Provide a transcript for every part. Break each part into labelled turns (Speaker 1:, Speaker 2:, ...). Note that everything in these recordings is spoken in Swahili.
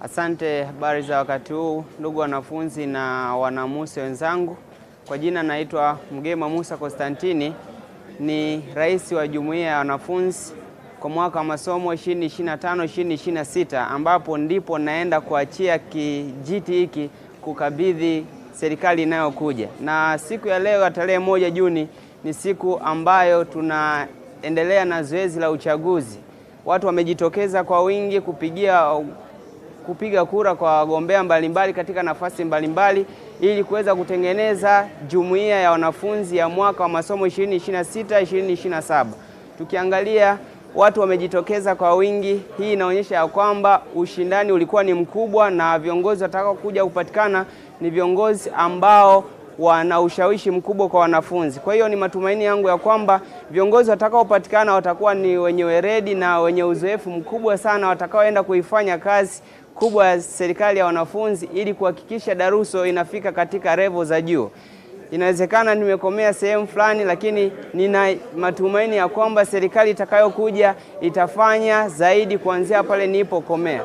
Speaker 1: Asante, habari za wakati huu ndugu wanafunzi na wanamusi wenzangu. Kwa jina naitwa Mgema Musa Konstantini, ni rais wa jumuiya ya wanafunzi kwa mwaka wa masomo 2025-2026, ambapo ndipo naenda kuachia kijiti hiki kukabidhi serikali inayokuja. Na siku ya leo ya tarehe 1 Juni ni siku ambayo tunaendelea na zoezi la uchaguzi. Watu wamejitokeza kwa wingi kupiga kura kwa wagombea mbalimbali katika nafasi mbalimbali ili kuweza kutengeneza jumuiya ya wanafunzi ya mwaka wa masomo 2026-2027. Tukiangalia watu wamejitokeza kwa wingi, hii inaonyesha ya kwamba ushindani ulikuwa ni mkubwa na viongozi watakao kuja kupatikana ni viongozi ambao wana ushawishi mkubwa kwa wanafunzi. Kwa hiyo ni matumaini yangu ya kwamba viongozi watakaopatikana watakuwa ni wenye weledi na wenye uzoefu mkubwa sana, watakaoenda kuifanya kazi kubwa ya serikali ya wanafunzi ili kuhakikisha daruso inafika katika level za juu. Inawezekana nimekomea sehemu fulani, lakini nina matumaini ya kwamba serikali itakayokuja itafanya zaidi kuanzia pale nilipokomea.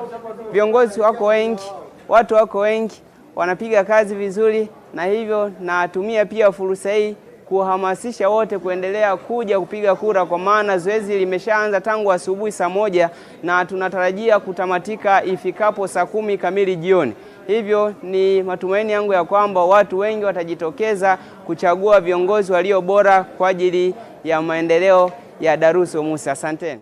Speaker 1: Viongozi wako wengi, watu wako wengi, wanapiga kazi vizuri, na hivyo natumia pia fursa hii kuhamasisha wote kuendelea kuja kupiga kura, kwa maana zoezi limeshaanza tangu asubuhi saa 1 na tunatarajia kutamatika ifikapo saa 10 kamili jioni. Hivyo ni matumaini yangu ya kwamba watu wengi watajitokeza kuchagua viongozi walio bora kwa ajili ya maendeleo ya Daruso Musa. Asanteni.